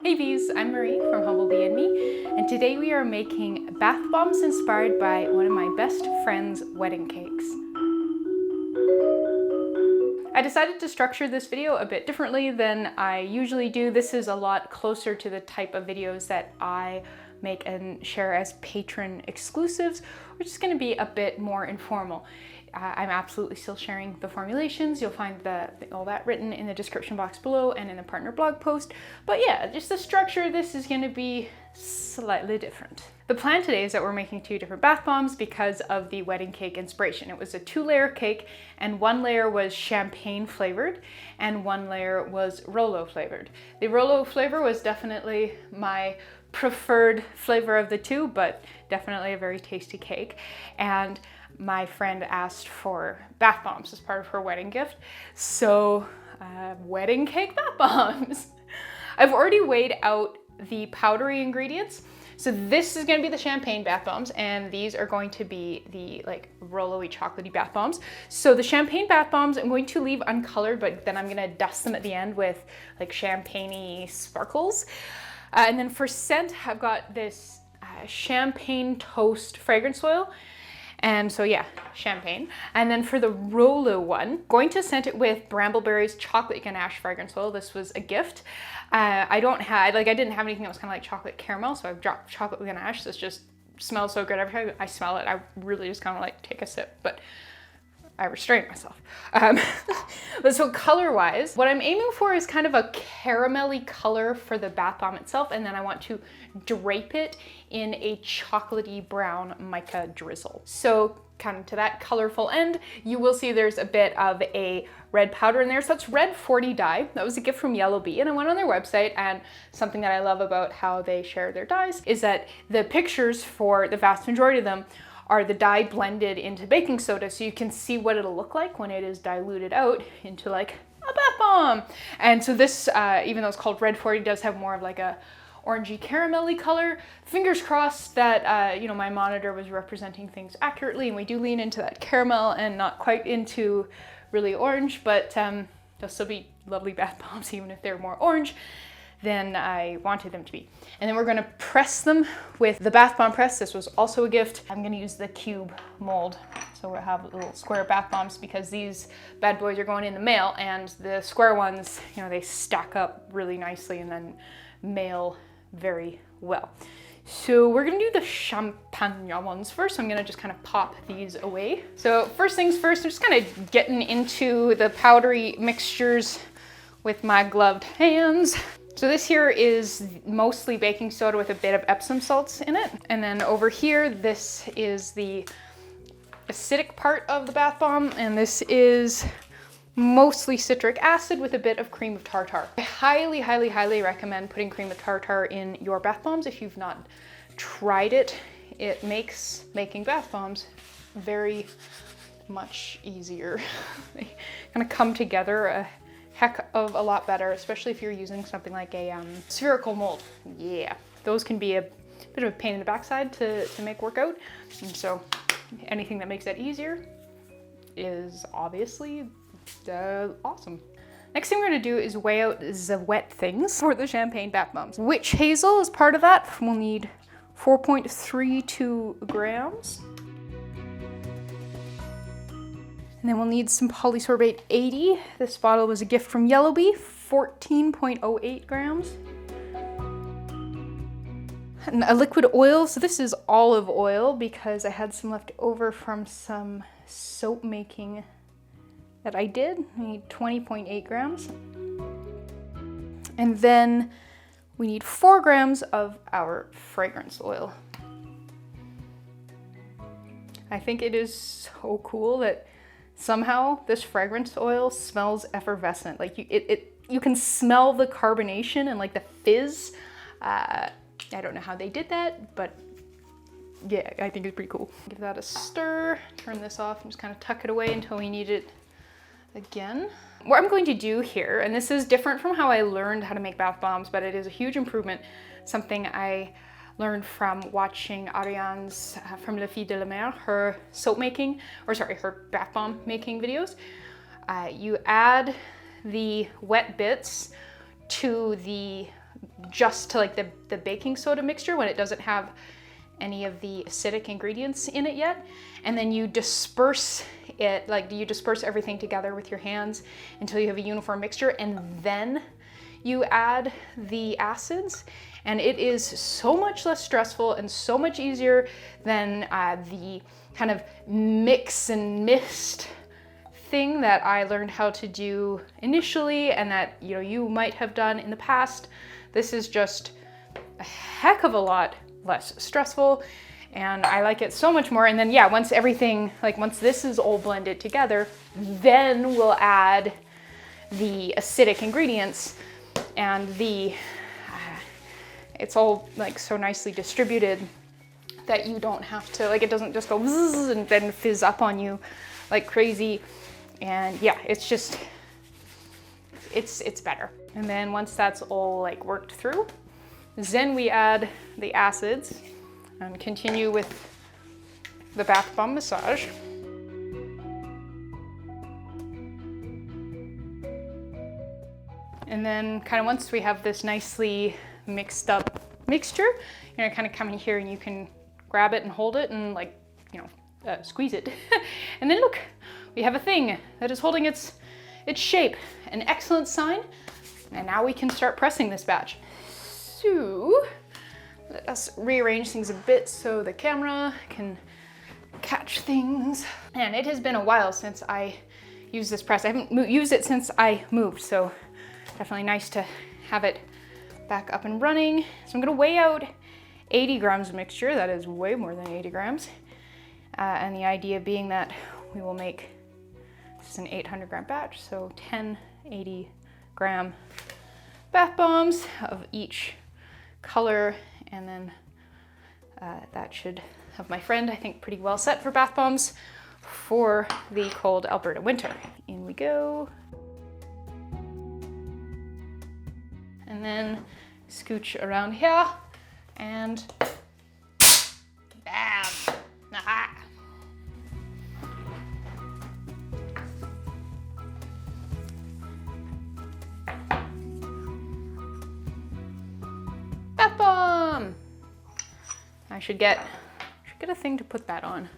Hey bees, I'm Marie from Humblebee and Me, and today we are making bath bombs inspired by one of my best friend's wedding cakes. I decided to structure this video a bit differently than I usually do. This is a lot closer to the type of videos that I make and share as patron exclusives, which is going to be a bit more informal. I'm absolutely still sharing the formulations. You'll find all that written in the description box below and in the partner blog post. But yeah, just the structure of this is going to be slightly different. The plan today is that we're making two different bath bombs because of the wedding cake inspiration. It was a 2-layer cake, and one layer was champagne flavored and one layer was Rolo flavored. The Rolo flavor was definitely my preferred flavor of the two, but definitely a very tasty cake. And my friend asked for bath bombs as part of her wedding gift. So wedding cake bath bombs. I've already weighed out the powdery ingredients. So this is going to be the champagne bath bombs, and these are going to be the like Rolo-y chocolatey bath bombs. So the champagne bath bombs I'm going to leave uncolored, but then I'm going to dust them at the end with like champagne-y sparkles. And then for scent, I've got this champagne toast fragrance oil. And so yeah, champagne. And then for the Rolo one, going to scent it with Brambleberry's chocolate ganache fragrance oil. This was a gift. I didn't have anything that was kind of like chocolate caramel, so I've dropped chocolate ganache. This just smells so good every time I smell it. I really just kind of like take a sip, but I restrained myself. But so color-wise, what I'm aiming for is kind of a caramelly color for the bath bomb itself, and then I want to drape it in a chocolatey brown mica drizzle. So kind of to that colorful end, you will see there's a bit of a red powder in there. So that's red 40 dye. That was a gift from Humblebee, and I went on their website, and something that I love about how they share their dyes is that the pictures for the vast majority of them are the dye blended into baking soda, so you can see what it'll look like when it is diluted out into like a bath bomb. And so this, even though it's called red 40, does have more of like a orangey caramelly color. Fingers crossed that you know, my monitor was representing things accurately, and we do lean into that caramel and not quite into really orange, but they'll still be lovely bath bombs even if they're more orange than I wanted them to be. And then we're going to press them with the bath bomb press. This was also a gift. I'm going to use the cube mold. So we'll have little square bath bombs because these bad boys are going in the mail, and the square ones, you know, they stack up really nicely and then mail very well. So we're gonna do the champagne ones first. I'm gonna just kind of pop these away. So first things first, I'm just kind of getting into the powdery mixtures with my gloved hands. So this here is mostly baking soda with a bit of Epsom salts in it. And then over here, this is the acidic part of the bath bomb, and this is mostly citric acid with a bit of cream of tartar. I highly, highly, highly recommend putting cream of tartar in your bath bombs if you've not tried it. It makes making bath bombs very much easier. They kind of come together a heck of a lot better, especially if you're using something like a spherical mold. Yeah, those can be a bit of a pain in the backside to make work out. And so anything that makes that easier is obviously awesome. Next thing we're gonna do is weigh out the wet things for the champagne bath bombs. Witch hazel is part of that. We'll need 4.32 grams. And then we'll need some Polysorbate 80. This bottle was a gift from Humblebee, 14.08 grams. And a liquid oil, so this is olive oil because I had some left over from some soap making that I did. We need 20.8 grams. And then we need 4 grams of our fragrance oil. I think it is so cool that somehow this fragrance oil smells effervescent. Like you can smell the carbonation and like the fizz. I don't know how they did that, but yeah, I think it's pretty cool. Give that a stir, turn this off, and just kind of tuck it away until we need it again. What I'm going to do here, and this is different from how I learned how to make bath bombs, but it is a huge improvement, something I learned from watching Ariane's from La Fille de la Mer, her soap making, or sorry, her bath bomb making videos. You add the wet bits to the just to like the baking soda mixture when it doesn't have any of the acidic ingredients in it yet. And then you disperse it, like you disperse everything together with your hands until you have a uniform mixture, and then you add the acids. And it is so much less stressful and so much easier than the kind of mix and mist thing that I learned how to do initially and that you might have done in the past. This is just a heck of a lot less stressful, and I like it so much more. And then yeah, once this is all blended together, then we'll add the acidic ingredients, and it's all like so nicely distributed that you don't have to, like, it doesn't just go zzz and then fizz up on you like crazy. And yeah, it's just, it's better. And then once that's all like worked through, then we add the acids and continue with the bath bomb massage. And then kind of once we have this nicely mixed up mixture, kind of come in here and you can grab it and hold it and like, squeeze it. And then look, we have a thing that is holding its shape, an excellent sign. And now we can start pressing this batch. So let us rearrange things a bit so the camera can catch things. And it has been a while since I used this press. I haven't used it since I moved, so definitely nice to have it back up and running. So I'm gonna weigh out 80 grams of mixture. That is way more than 80 grams. And the idea being that we will make, this is an 800 gram batch, so 10 80 gram bath bombs of each color. And then that should have my friend, I think, pretty well set for bath bombs for the cold Alberta winter. In we go. And then scooch around here and bam. Aha. Bath bomb. I should get a thing to put that on.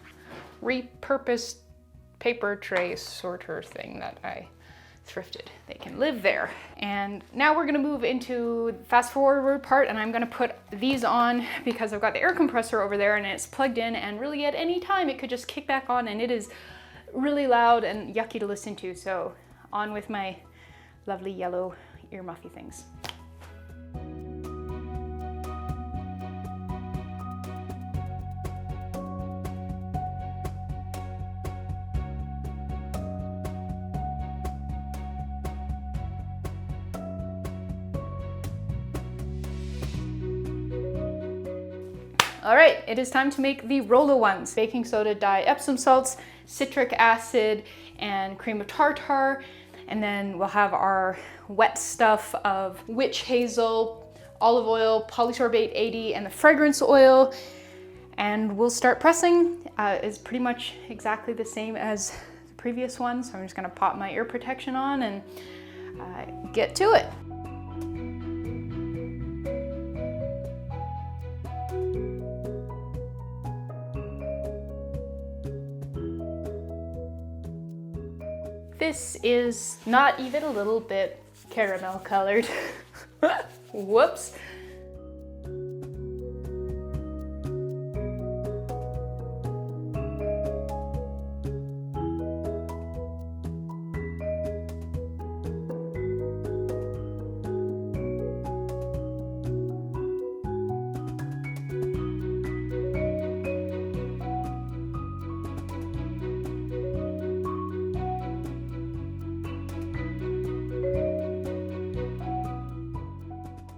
Repurposed paper tray sorter thing that I thrifted. They can live there. And now we're gonna move into the fast forward part, and I'm gonna put these on because I've got the air compressor over there and it's plugged in, and really at any time it could just kick back on, and it is really loud and yucky to listen to. So on with my lovely yellow ear muffy things. All right, it is time to make the Rolo ones. Baking soda, dye, Epsom salts, citric acid, and cream of tartar. And then we'll have our wet stuff of witch hazel, olive oil, polysorbate 80, and the fragrance oil. And we'll start pressing. It's pretty much exactly the same as the previous one. So I'm just gonna pop my ear protection on and get to it. This is not even a little bit caramel colored. Whoops.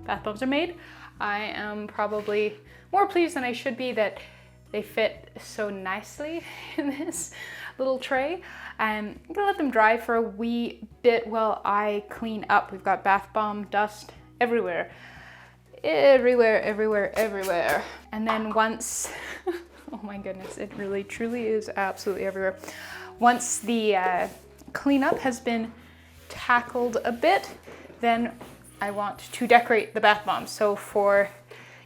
Bath bombs are made. I am probably more pleased than I should be that they fit so nicely in this little tray. I'm gonna let them dry for a wee bit while I clean up. We've got bath bomb dust everywhere. Everywhere, everywhere, everywhere. And then once, oh my goodness, it really truly is absolutely everywhere. Once the cleanup has been tackled a bit, then I want to decorate the bath bombs. So for,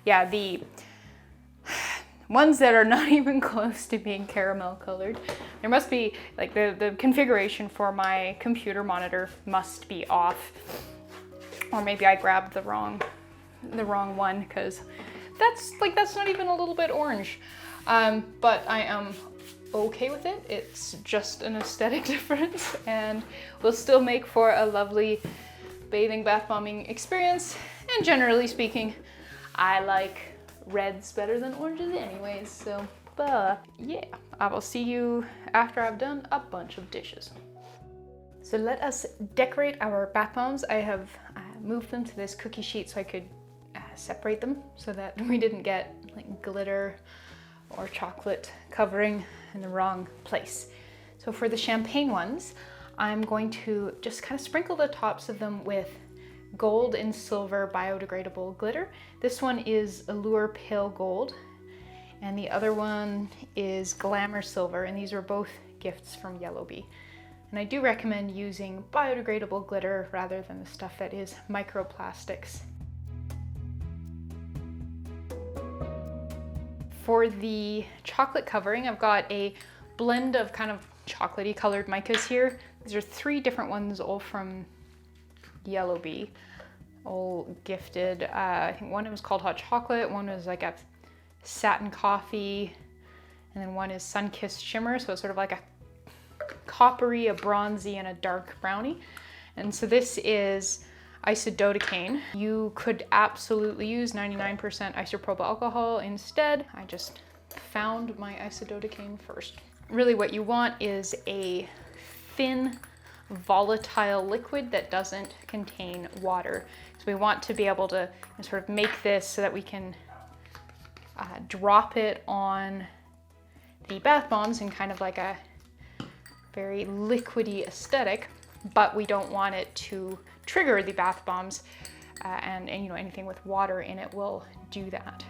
yeah, the ones that are not even close to being caramel colored, there must be, like, the configuration for my computer monitor must be off. Or maybe I grabbed the wrong one, because that's not even a little bit orange. But I am okay with it. It's just an aesthetic difference, and will still make for a lovely bathing bath bombing experience. And generally speaking, I like reds better than oranges anyways, so yeah. I will see you after I've done a bunch of dishes. So let us decorate our bath bombs. I have moved them to this cookie sheet so I could separate them so that we didn't get like glitter or chocolate covering in the wrong place. So for the champagne ones, I'm going to just kind of sprinkle the tops of them with gold and silver biodegradable glitter. This one is Allure Pale Gold, and the other one is Glamour Silver, and these are both gifts from Humblebee. And I do recommend using biodegradable glitter rather than the stuff that is microplastics. For the chocolate covering, I've got a blend of kind of chocolatey colored micas here. These are 3 different ones, all from Humblebee, all gifted. I think one was called Hot Chocolate, one was like a Satin Coffee, and then one is Sun-Kissed Shimmer, so it's sort of like a coppery, a bronzy, and a dark brownie. And so this is isododecane. You could absolutely use 99% isopropyl alcohol instead. I just found my isododecane first. Really what you want is a thin, volatile liquid that doesn't contain water. So we want to be able to sort of make this so that we can drop it on the bath bombs in kind of like a very liquidy aesthetic, but we don't want it to trigger the bath bombs, and you know, anything with water in it will do that.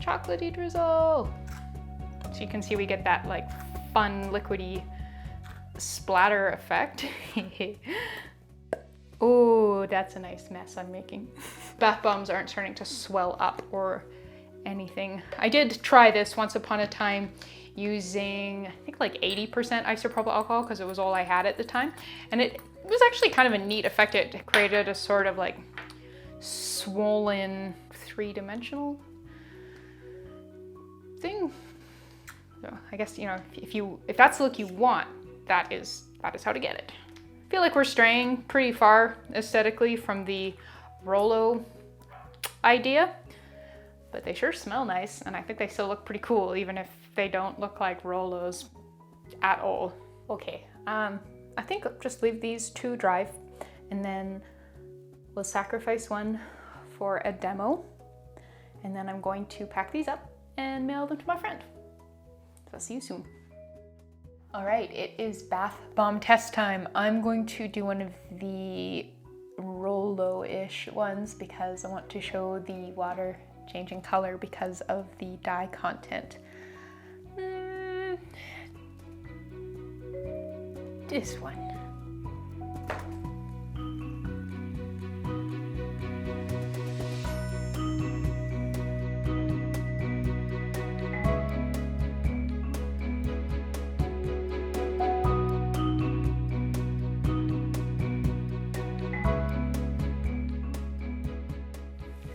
Chocolatey drizzle. So you can see we get that like fun liquidy splatter effect. Oh, that's a nice mess I'm making. Bath bombs aren't starting to swell up or anything. I did try this once upon a time using, I think, like 80% isopropyl alcohol because it was all I had at the time. And it was actually kind of a neat effect. It created a sort of like swollen 3-dimensional thing. So I guess, you know, if that's the look you want, that is how to get it. I feel like we're straying pretty far aesthetically from the Rolo idea, but they sure smell nice, and I think they still look pretty cool, even if they don't look like Rolos at all. Okay, I think I'll just leave these 2 dry, and then we'll sacrifice one for a demo, and then I'm going to pack these up and mail them to my friend. So I'll see you soon. All right, it is bath bomb test time. I'm going to do one of the Rolo-ish ones because I want to show the water changing color because of the dye content. This one.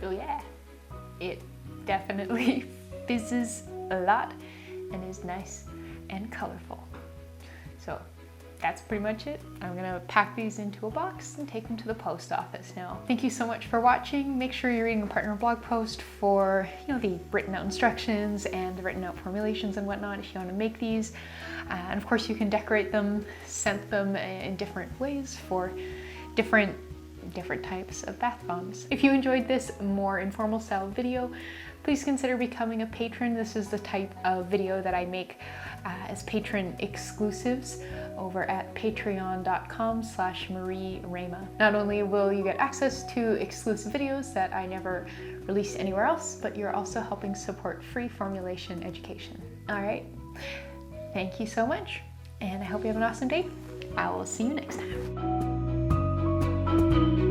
Oh yeah, it definitely fizzes a lot and is nice and colorful. So that's pretty much it. I'm gonna pack these into a box and take them to the post office now. Thank you so much for watching. Make sure you're reading a partner blog post for, you know, the written out instructions and the written out formulations and whatnot if you want to make these. And of course you can decorate them, scent them in different ways for different types of bath bombs. If you enjoyed this more informal style video, please consider becoming a patron. This is the type of video that I make as patron exclusives over at patreon.com/MarieRama. Not only will you get access to exclusive videos that I never release anywhere else, but you're also helping support free formulation education. All right, thank you so much, and I hope you have an awesome day. I will see you next time. you.